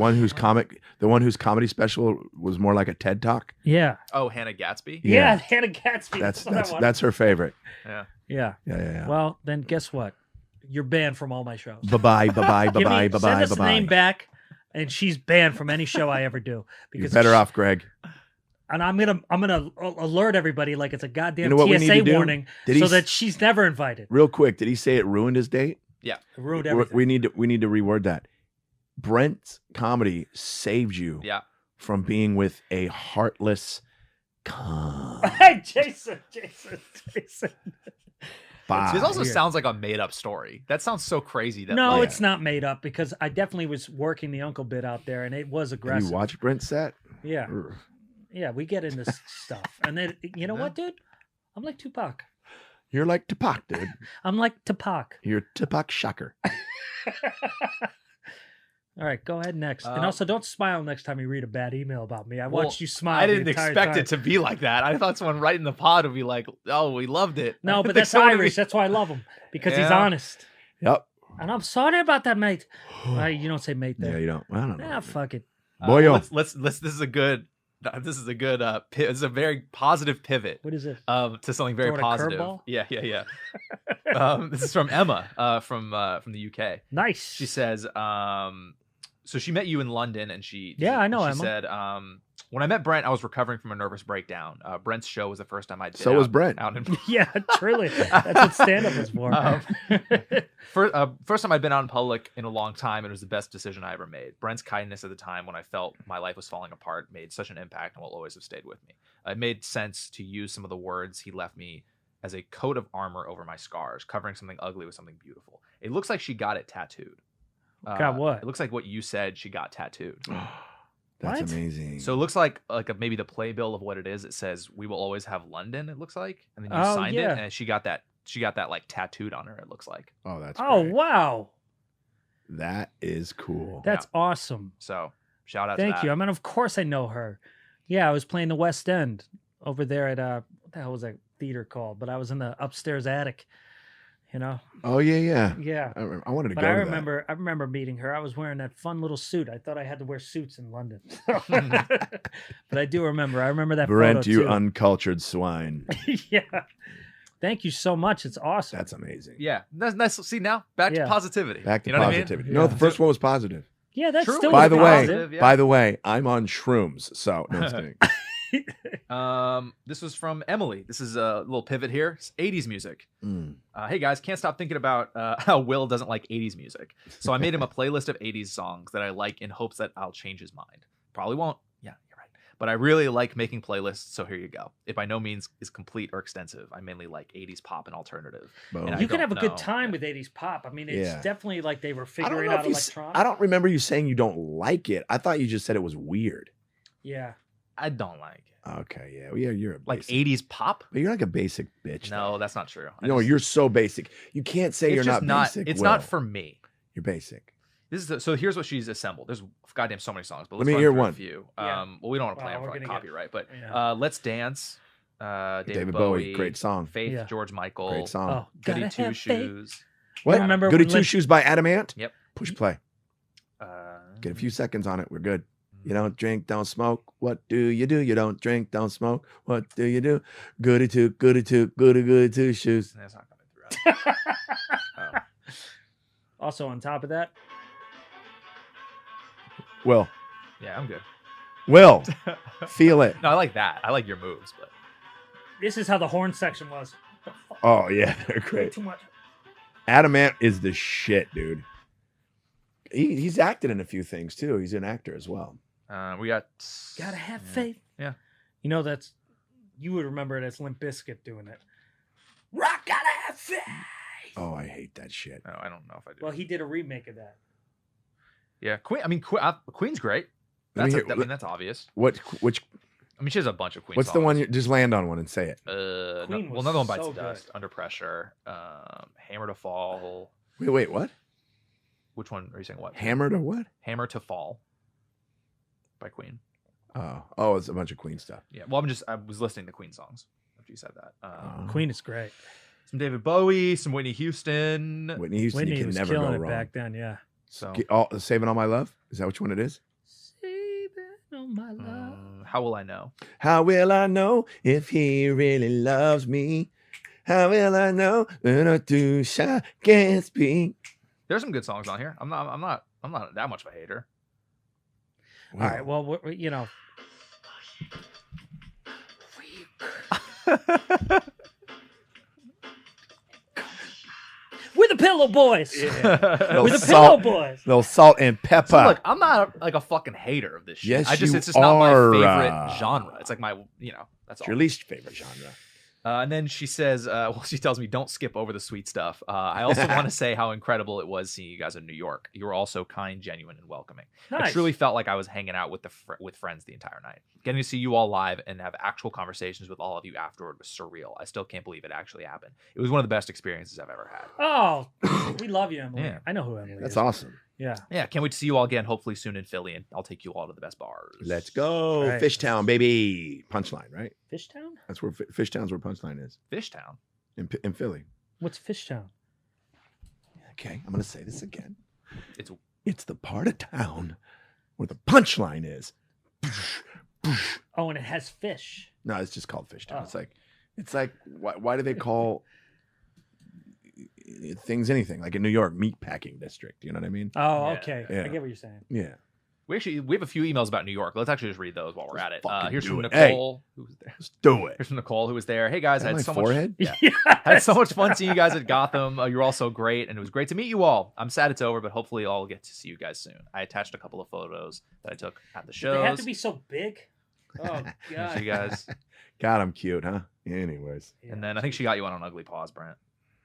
one whose comedy special was more like a TED Talk. Yeah. Oh, Hannah Gatsby. Yeah, Hannah Gatsby. That's what I want. that's her favorite. Yeah. Yeah. Yeah. Well, then guess what? You're banned from all my shows. Bye bye bye Give bye me- bye Send bye us the name bye. back, and she's banned from any show I ever do. You're Because better off, Greg. And I'm gonna alert everybody like it's a goddamn You know what we need TSA to do? warning, Did he so s- that she's never invited. Real quick, did he say it ruined his date? It ruined everything. We need to reword that. Brent's comedy saved you Yeah. from being with a heartless con. Hey, Jason. Bye. This also weird. sounds like a made up story. That sounds so crazy. That No, like, it's not made up because I definitely was working the uncle bit out there, and it was Have aggressive. you watched Brent's set? Yeah, Ugh. yeah, we get into stuff, and then you know what, dude? I'm like Tupac. You're like Tupac, dude. I'm like Tupac. You're Tupac Shocker. All right, go ahead next. And also, don't smile next time you read a bad email about me. I Well, watched you smile. I the didn't entire expect time. it to be like that. I thought someone writing the pod would be like, "Oh, we loved it." I No, didn't but think that's someone would be- Irish. That's why I love him because he's Yeah. honest. Yep. And I'm sorry about that, mate. You don't say mate Yeah, there. you don't. I don't know. Ah, fuck it. Boyo. Let's. This is a good. This is a good. This is a very positive pivot. What is it? To something very Throwing a positive. curveball? Yeah. This is from Emma. From the UK. Nice. She says, so she met you in London, and Yeah, I know She Emma. said, when I met Brent, I was recovering from a nervous breakdown. Brent's show was the first time I'd been So was Brent. out in Yeah, truly. That's what stand-up is for. First time I'd been out in public in a long time, and it was the best decision I ever made. Brent's kindness at the time when I felt my life was falling apart made such an impact and will always have stayed with me. It made sense to use some of the words he left me as a coat of armor over my scars, covering something ugly with something beautiful. It looks like she got it tattooed. Got what? It looks like what you said she got tattooed. That's What? amazing. So it looks like maybe the playbill of what it is. It says "We will always have London." It looks like, and then you Oh, signed yeah. it, and she got that. She got that like tattooed on her. It looks like. oh, that's Oh, great. wow. That is cool. That's awesome. So shout out. to Thank that. you. I mean, of course I know her. Yeah, I was playing the West End over there at, what the hell was that theater called? But I was in the upstairs attic, you know? Oh yeah. Yeah. I wanted to But go. I to remember meeting her. I was wearing that fun little suit. I thought I had to wear suits in London. But I do remember. I remember that that. Brent, photo you too. uncultured swine. Yeah. Thank you so much. It's awesome. That's amazing. Yeah, that's nice. See now, back Yeah. to positivity. Back to you know positivity. What No, Yeah. the first one was positive. Yeah, that's True. still By was the way, positive. yeah. by the way, I'm on shrooms. So no, I'm just kidding. I mean? This was from Emily. This is a little pivot here. It's 80s music. Mm. Hey guys, can't stop thinking about how Will doesn't like 80s music. So I made him a playlist of 80s songs that I like in hopes that I'll change his mind. Probably won't. Yeah, you're right. But I really like making playlists, so here you go. It by no means is complete or extensive. I mainly like 80s pop and alternative. Boom. And I You can don't have a good know. time with 80s pop. I mean, it's Yeah. definitely like they were I don't figuring know out if you. electronic. I don't remember you saying you don't like it. I thought you just said it was weird. Yeah. I don't like it. Okay, yeah, well, yeah, you're a Like basic, 80s pop? but you're like a basic bitch. No, that's not true. I no, just- you're so basic. You can't say it's you're just not basic. It's Will. not for me. You're basic. This is so here's what she's assembled. There's goddamn so many songs, but Let let's me run hear through one. A few. Yeah. Well, we don't want to play Well, them for we're like gonna get- copyright, but Yeah. Let's Dance. David Bowie, great song. Faith, Yeah. George Michael. Great song. Oh, Goody gotta Two have faith. Shoes. What? remember Goody when Two Lin- Shoes by Adamant? Yep. Push play. Get a few seconds on it. We're good. You don't drink, don't smoke. What do? You don't drink, don't smoke. What do you do? Goody two, goody two, goody two shoes. That's not coming through. Oh. Also, on top of that, Will, Yeah, I'm good. Will, feel it. No, I like that. I like your moves, but this is how the horn section was. Oh yeah, they're Way great. too much. Adamant is the shit, dude. He's acted in a few things too. He's an actor as well. we got. Gotta have yeah. faith. Yeah. You know you would remember it as Limp Bizkit doing it. Rock, gotta have faith. Oh, I hate that shit. Oh, I don't know if I do. Well, he did a remake of that. Yeah, Queen. I mean, Queen's great. Let me That's hear- I mean, that's obvious. Which I mean, she has a bunch of Queen. what's the songs. one? Just land on one and say it. Queen was Another one bites so the dust. good. Under Pressure. Hammer to Fall. Wait, what? Which one are you saying? What? Hammered or what? Hammer to Fall. By Queen. Oh, it's a bunch of Queen stuff. Yeah. Well, I was listening to Queen songs after you said that. Queen is great. Some David Bowie, some Whitney Houston. Whitney Houston, Whitney you can was never killing go it wrong. back then, yeah. So, Saving All My Love? Is that which one it is? Saving all my love. How will I know? How will I know if he really loves me? How will I know when I do shy can't speak? There's some good songs on here. I'm not that much of a hater. All right, well, you know. We're the Pillow Boys. Little We're the Pillow salt, Boys. little salt and pepper. So look, I'm not like a fucking hater of this shit. Yes, it's you just not my are. favorite genre. It's like my, that's It's all. your least favorite genre. And then she says, she tells me, don't skip over the sweet stuff. I also want to say how incredible it was seeing you guys in New York. You were all so kind, genuine, and welcoming. I Nice. truly felt like I was hanging out with with friends the entire night. Getting to see you all live and have actual conversations with all of you afterward was surreal. I still can't believe it actually happened. It was one of the best experiences I've ever had. Oh, we love you, Emily. Yeah. I know who Emily is. That's awesome. Yeah. Yeah, can't wait to see you all again, hopefully soon in Philly, and I'll take you all to the best bars. Let's go. Right. Fishtown, baby. Punchline, right? Fishtown? That's where Fishtown's where Punchline is. Fishtown. In Philly. What's Fishtown? Okay, I'm going to say this again. It's It's the part of town where the punchline is. Oh, and it has fish. No, it's just called Fishtown. Oh. It's like why do they call things anything? Like in New York, meatpacking district. You know what I mean? Oh, Yeah. okay. Yeah. I get what you're saying. Yeah. we have a few emails about New York. Let's actually just read those while we're at it. fucking Here's do from it. Nicole, who was there. Let's do it. Here's from Nicole, who was there. Hey guys, Is that I had my so forehead? much. Yeah. Had so much fun seeing you guys at Gotham. You're all so great, and it was great to meet you all. I'm sad it's over, but hopefully I'll get to see you guys soon. I attached a couple of photos that I took at the shows. They have to be so big. Oh, So God. you guys, God, I'm cute, huh? Anyways. Yeah, and then I think she got you on Ugly Paws, Brent.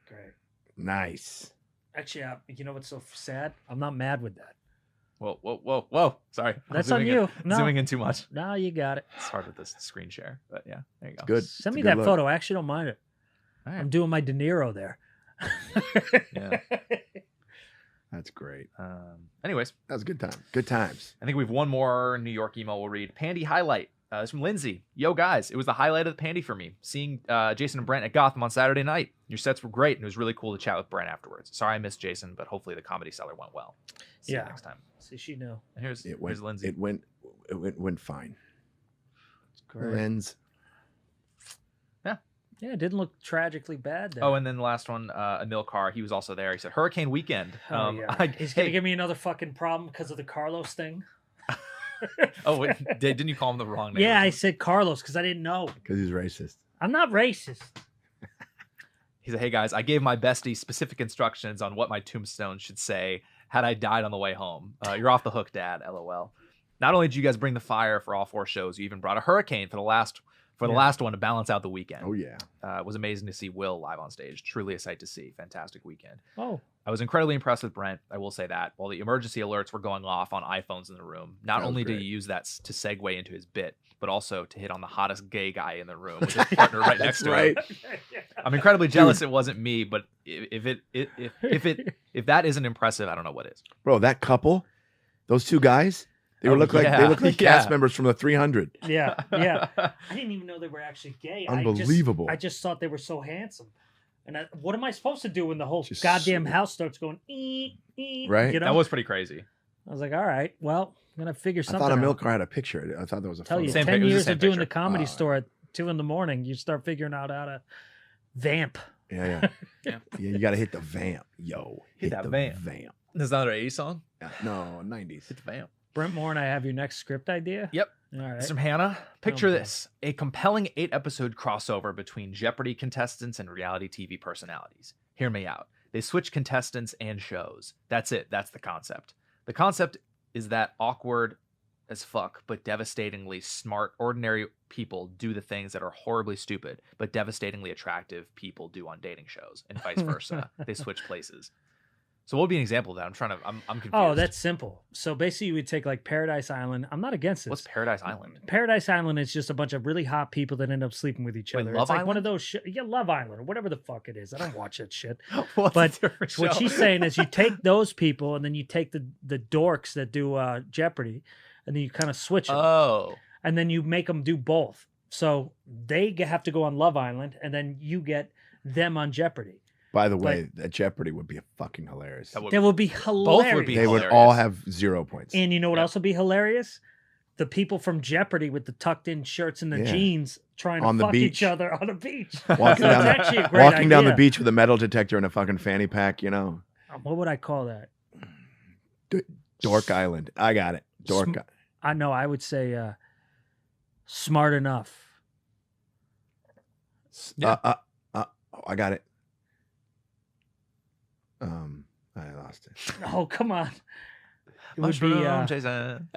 Great. Nice. Actually, you know what's so sad? I'm not mad with that. Whoa! Sorry, I'm That's on zooming you. In, No. Zooming in too much. No, you got it. It's hard with this screen share, but yeah, there you go. Good. Send It's me a good that look. photo. I actually don't mind it. All right. I'm doing my De Niro there. Yeah. That's great. Anyways, That was a good time. Good times. I think we have one more New York email we'll read. Pandy highlight. It's from Lindsay. Yo, guys, it was the highlight of the Pandy for me. Seeing Jason and Brent at Gotham on Saturday night. Your sets were great, and it was really cool to chat with Brent afterwards. Sorry I missed Jason, but hopefully the Comedy Cellar went well. See you Yeah. next time. See, she knew. And here's It went. Lindsay. It went fine. Great. Lens. Yeah, it didn't look tragically bad there. Oh, and then the last one, Emil Carr. He was also there. He said Hurricane Weekend. Oh, yeah. He's going to give me another fucking problem because of the Carlos thing. Oh, wait, didn't you call him the wrong name? Yeah, I said Carlos because I didn't know. Because he's racist. I'm not racist. He said, hey guys, I gave my bestie specific instructions on what my tombstone should say had I died on the way home. You're off the hook, Dad. LOL. Not only did you guys bring the fire for all 4 shows, you even brought a hurricane for the last one to balance out the weekend. Oh yeah. It was amazing to see Will live on stage. Truly a sight to see. Fantastic weekend. Oh, I was incredibly impressed with Brent. I will say that. While the emergency alerts were going off on iPhones in the room, not That was only did great. he use that to segue into his bit, but also to hit on the hottest gay guy in the room with his partner right next to him. I'm incredibly jealous it wasn't me, but if that isn't impressive, I don't know what is. Bro, that couple, those 2 guys, they Oh, look like yeah. cast members from the 300. yeah, yeah. I didn't even know they were actually gay. Unbelievable. I just thought they were so handsome. And what am I supposed to do when the whole Just goddamn so- house starts going, ee, ee, Right? You know? That was pretty crazy. I was like, all right, well, I'm gonna figure I something thought a out. milk car had a picture. I thought that was a Tell photo. you, Same 10 pic- it was the years same of doing the picture. comedy Oh. store at 2 a.m, you start figuring out how to vamp. Yeah. Yeah. Yeah, you got to hit the vamp. Yo, Hit that the vamp. There's another 80s song. No, 90s. Hit the vamp. Brent Morin, I have your next script idea. Yep. All right. Mr. Hannah, picture Oh, boy. this: a compelling 8-episode crossover between Jeopardy contestants and reality TV personalities. Hear me out. They switch contestants and shows. That's it. That's the concept. The concept is that awkward as fuck, but devastatingly smart, ordinary people do the things that are horribly stupid, but devastatingly attractive people do on dating shows, and vice versa. They switch places. So what would be an example of that? I'm confused. Oh, that's simple. So basically, you would take like Paradise Island. I'm not against this. What's Paradise Island? Paradise Island is just a bunch of really hot people that end up sleeping with each Wait, other. Love it's like one Island? of those, yeah, Love Island or whatever the fuck it is. I don't watch that shit. What's But a different What show? she's saying is, you take those people and then you take the dorks that do Jeopardy, and then you kind of switch them, Oh, and then you make them do both. So they have to go on Love Island, and then you get them on Jeopardy. By the way, that Jeopardy would be fucking hilarious. that would That would be hilarious. would be They would hilarious. all have 0 points. And you know what Yeah. else would be hilarious? The people from Jeopardy with the tucked in shirts and the Yeah. jeans trying to On the fuck beach. each other on a beach. Walking So down it's actually a great Walking down the idea. beach with a metal detector and a fucking fanny pack, you know. What would I call that? Dork Island. I got it. Dork. Sm- I know. I would say smart enough. Yeah. I got it. I lost it. Oh, come on. It would Mushroom, be Jason.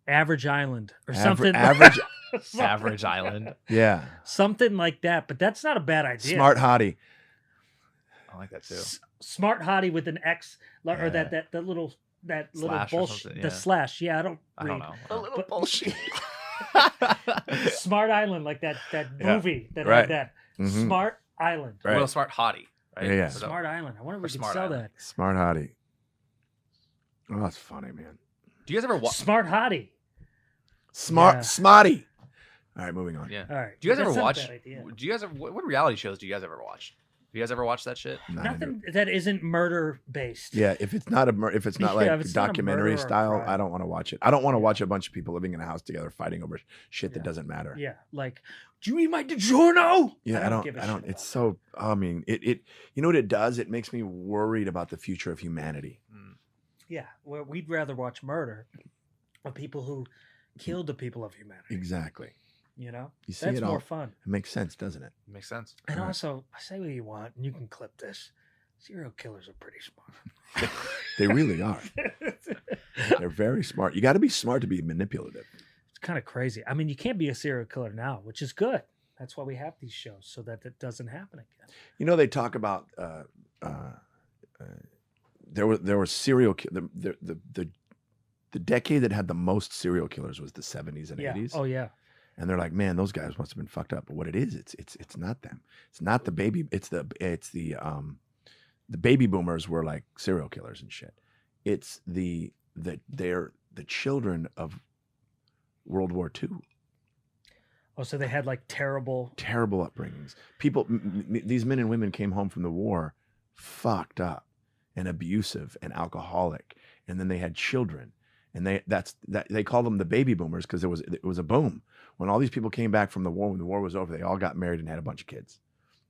Average Island or Aver- something. average- something- Average Island. Yeah. Something like that. But that's not a bad idea. Smart hottie. I like that too. Smart hottie with an X, or Yeah. that little Slash or bullshit. something, The yeah. slash. Yeah, I don't I read. don't know. A little But- bullshit. Smart Island, like that Yeah. movie that Right. had that. Mhm. Smart Island. Right. Real smart hottie. Right? Yeah. Was that- Smart Island. I wonder if Or we can Smart sell Island. Smart hottie. Oh, that's funny, man. Do you guys ever that. watch? Smart Hottie. Smart Yeah. Smarty. All right, moving on. Yeah. All right. Do you guys That's ever not a watch? bad idea. Do you guys ever? What reality shows do you guys ever watch? Do you guys ever watch that shit? Not into Nothing that isn't murder based. it. Yeah, if it's not if it's not Yeah, like if it's not a documentary murder or a style, crime. I don't want to watch it. I don't want to watch a bunch of people living in a house together fighting over shit that Yeah. doesn't matter. Yeah. Like, do you eat my DiGiorno? Yeah, I don't. give a I don't. shit It's about so. I mean, it. You know what it does? It makes me worried about the future of humanity. Mm. Yeah. Well, we'd rather watch murder of people who killed the people of humanity. Exactly. You know? You see That's it more all. fun. It makes sense, doesn't it? Makes sense. And Right. also, I say what you want, and you can clip this. Serial killers are pretty smart. They really are. They're very smart. You got to be smart to be manipulative. It's kind of crazy. I mean, you can't be a serial killer now, which is good. That's why we have these shows, so that it doesn't happen again. You know, they talk about there were serial the decade that had the most serial killers was the 70s and Yeah. 80s. Oh yeah. And they're like, man, those guys must have been fucked up. But what it is, it's not them. It's not the baby. It's the baby boomers were like serial killers and shit. It's they're the children of World War II. Oh, so they had like terrible. Terrible upbringings. People, these men and women came home from the war fucked up and abusive and alcoholic, and then they had children, and they call them the baby boomers because it was a boom when all these people came back from the war. When the war was over, they all got married and had a bunch of kids.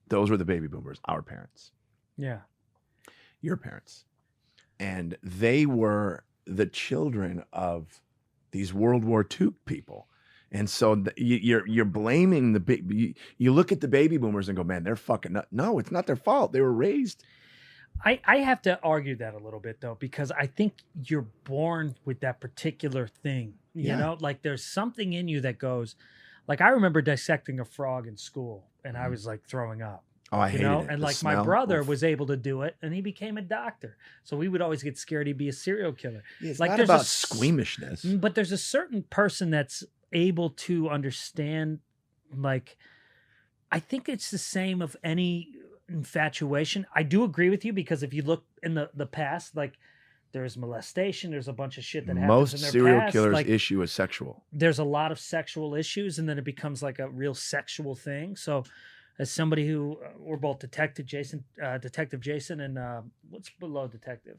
Those were the baby boomers, our parents, Yeah. your parents, and they were the children of these World War II people. And so you're blaming the big. You look at the baby boomers and go, man, they're fucking nuts. No, it's not their fault. They were raised. I have to argue that a little bit though, because I think you're born with that particular thing. You Yeah. know, like there's something in you that goes. Like I remember dissecting a frog in school, and I was like throwing up. Oh, I You hated know, it. and The like my smell. brother Oof. was able to do it, and he became a doctor. So we would always get scared he'd be a serial killer. It's like, not there's a about s- squeamishness. But there's a certain person that's able to understand, like, I think it's the same of any infatuation. I do agree with you, because if you look in the past, like there's molestation, there's a bunch of shit that happens Most in their serial past. killers' Like, issue is sexual. there's a lot of sexual issues, and then it becomes like a real sexual thing. So as somebody who we're both Detective Jason and what's below Detective?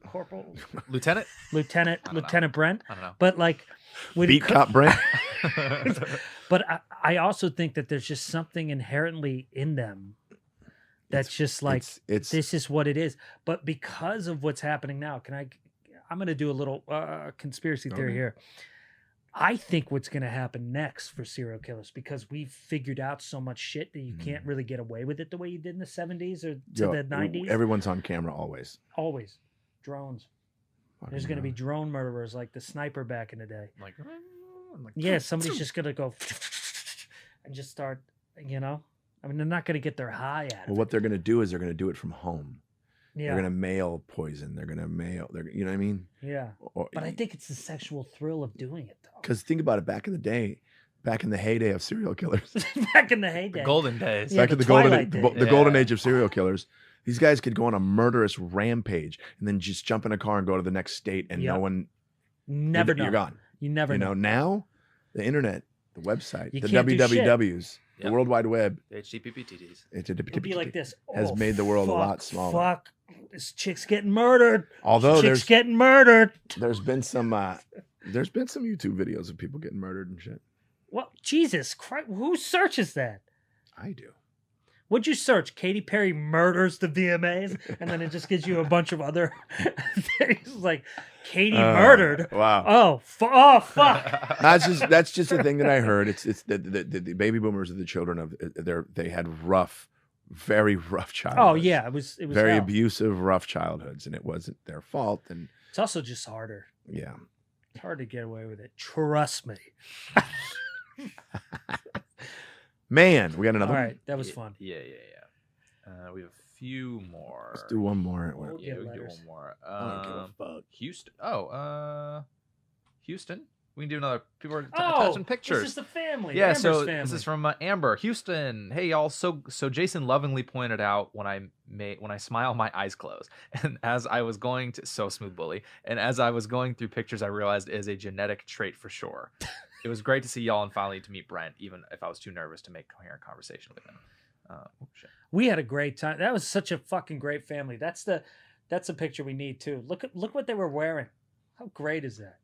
Corporal, Lieutenant. Lieutenant I don't know. Lieutenant Brent. I don't know. But like, when Beat cop Brent. but I also think that there's just something inherently in them that's just like it's this is what it is. But because of what's happening now, I'm going to do a little conspiracy theory Okay. here. I think what's going to happen next for serial killers, because we've figured out so much shit that you can't really get away with it the way you did in the 70s or the 90s. Everyone's on camera always. Always. Drones. There's going to be drone murderers like the sniper back in the day. Like, Yeah, somebody's just going to go and just start, I mean, they're not going to get their high at Well, it. what they're going to do is they're going to do it from home. Yeah. They're going to mail poison. They're going to mail. You know what I mean? Yeah. But I think it's the sexual thrill of doing it, though. Because think about it. Back in the day, back in the heyday of serial killers, Back in the heyday. golden days. Yeah, back in the the golden Twilight days. the golden age of serial killers, these guys could go on a murderous rampage and then just jump in a car and go to the next state, and Yep. no one Never know. you're gone. You never You know. know, now the internet, the website, You the can't do shit. wwws, the Yep. World Wide Web, HTTPTs. It'll be like this. has Oh, made the world a fuck, lot smaller. Fuck. This chick's getting murdered. Although Chick's getting murdered. there's been some YouTube videos of people getting murdered and shit. Well, Jesus Christ. Who searches that? I do. Would you search Katy Perry murders the VMAs? And then it just gives you a bunch of other things like Katy murdered. Wow. Oh, fuck. That's just a thing that I heard. It's the baby boomers are the children of they had very rough childhoods. Oh, yeah. It was very hell. abusive, rough childhoods, and it wasn't their fault. And It's also just harder. yeah, It's hard to get away with it. Trust me. man, we got another All one. right. That was fun. Yeah. We have a few more. Let's do one more. We'll Yeah, get we can do letters. one more. I don't give a fuck. Houston. Houston. We can do another. People are Oh, attaching pictures. This is the family. Yeah, Amber's so family. this is from Amber. Houston. Hey y'all. So Jason lovingly pointed out when I smile, my eyes close, and as I was going to smooth bully, and as I was going through pictures, I realized it is a genetic trait for sure. It was great to see y'all and finally to meet Brent, even if I was too nervous to make coherent conversation with him. Shit. We had a great time. That was such a fucking great family. That's a picture we need too. Look what they were wearing. How great is that?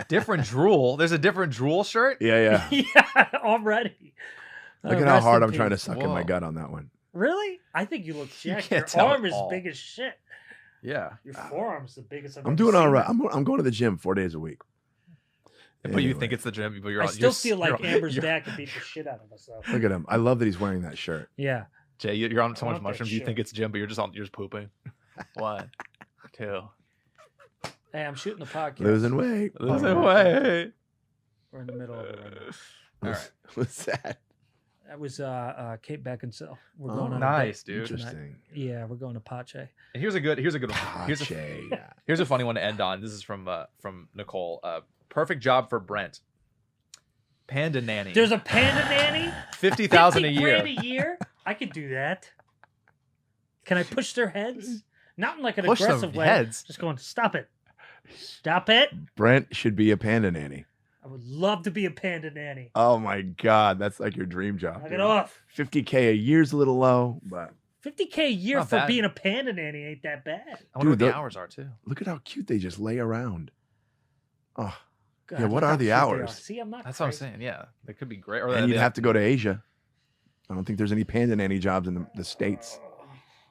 Different drool. There's a different drool shirt. Yeah. Yeah, already. Look at how hard I'm trying to suck in my gut on that one. Really? I think you look jacked. can't Your tell arm at is all. big as shit. Yeah. Your forearm's the biggest I've I'm ever doing seen all right. it. I'm going to the gym 4 days a week. But you Anyway, think it's the gym, but you're I on. still you're, feel like you're, Amber's you're, dad could beat the shit out of us. Though. look at him. I love that he's wearing that shirt. Yeah. Jay, you're on so I much want that mushrooms. You shirt. think it's gym, but you're just pooping. 1, 2. Hey, I'm shooting the podcast. Losing weight. Losing weight. We're in the middle of it right now. All right. What's that? That was Kate Beckinsale. We're Oh, going on nice, a date dude. tonight. Interesting. Yeah, we're going to Pache. And here's a good one. Pache. Here's a funny one to end on. This is from Nicole. Perfect job for Brent. Panda nanny. There's a panda nanny. 50,000 a year. $50,000 a year. I could do that. Can I push their heads? Not in like an Push them aggressive way. heads? Just going, stop it. Stop it. Brent should be a panda nanny. I would love to be a panda nanny. Oh my God, that's like your dream job. Knock dude. it off. 50K a year's a little low, but $50K a year Not for bad. being a panda nanny ain't that bad. I wonder Dude, what the the- hours are too. look at how cute they just lay around. Oh, God, Yeah, what look are how the cute they hours? See, I'm not That's what I'm crazy. saying. Yeah, they could be great. Or and they you'd have to go to Asia. I don't think there's any panda nanny jobs in the States.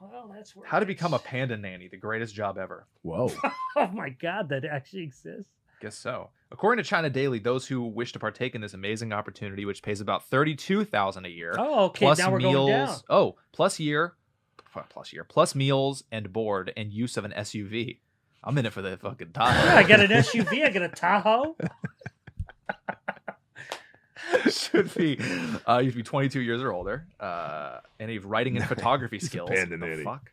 Well, that's where How to it become a is. panda nanny, the greatest job ever. Whoa. Oh my God, that actually exists. Guess so. According to China Daily, those who wish to partake in this amazing opportunity, which pays about $32,000 a year, Oh, okay. plus Now we're meals. going down. Oh, plus meals and board and use of an SUV. I'm in it for the fucking time. Yeah, I got an SUV. I got a Tahoe. should be you should be 22 years or older, and you have writing and photography He's a skills. panda The nanny. fuck?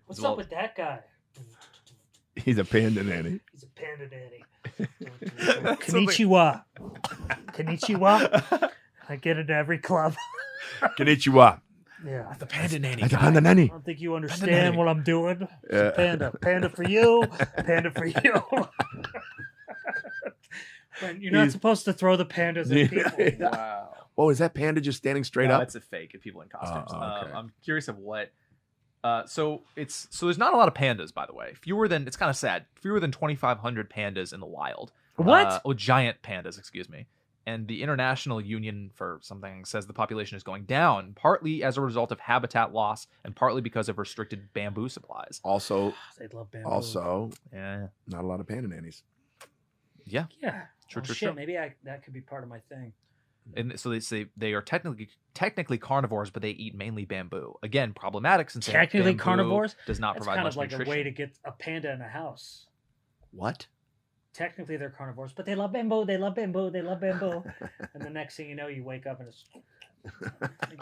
What's Well- up with that guy? He's a panda nanny. He's a panda nanny. That's Konnichiwa. Konnichiwa. I get into every club. Konnichiwa. Yeah. The panda nanny. That's a guy. panda I nanny. don't think you nanny. understand what I'm doing. It's a Yeah. panda. Panda for you. Panda for you. Brent, you're not He's- supposed to throw the pandas at people. Wow. Oh, is that panda just standing straight No, up? it's a fake of people in costumes. okay. I'm curious of what. So there's not a lot of pandas, by the way. Fewer than, it's kind of sad. Fewer than 2,500 pandas in the wild. What? Giant pandas, excuse me. And the International Union for something says the population is going down, partly as a result of habitat loss and partly because of restricted bamboo supplies. Also, They love bamboo. Yeah. not a lot of panda nannies. Yeah. Yeah. True, Oh, true, shit, true. maybe that could be part of my thing. And so they say they are technically carnivores, but they eat mainly bamboo. Again, problematic since Technically bamboo carnivores? does not That's provide kind much of like nutrition. a way to get a panda in a house. What? Technically, they're carnivores, but they love bamboo. They love bamboo. They love bamboo. And the next thing you know, you wake up and it's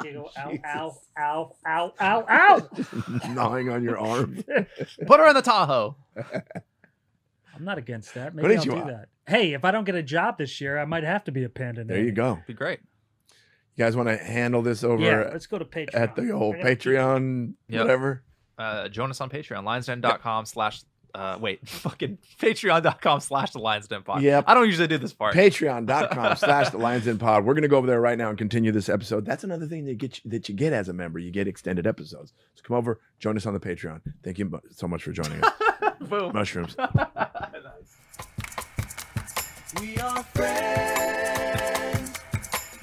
you go ow, ow, ow, ow, ow, ow. Gnawing on your arm. Put her in the Tahoe. I'm not against that. Maybe I'll do Konnichiwa. that. Hey, if I don't get a job this year, I might have to be a panda. There you nanny. go. Be great. You guys want to handle this over Yeah, let's go to Patreon. at the old I gotta- Patreon, Yep. whatever? Join us on Patreon. Lionsden.com fucking patreon.com/the Lions Den Pod. Yep. I don't usually do this part. Patreon.com/the Lions Den Pod. We're gonna go over there right now and continue this episode. That's another thing that you get as a member. You get extended episodes. So come over, join us on the Patreon. Thank you so much for joining us. Boom. Mushrooms. Nice. We are friends,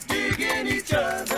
digging each other.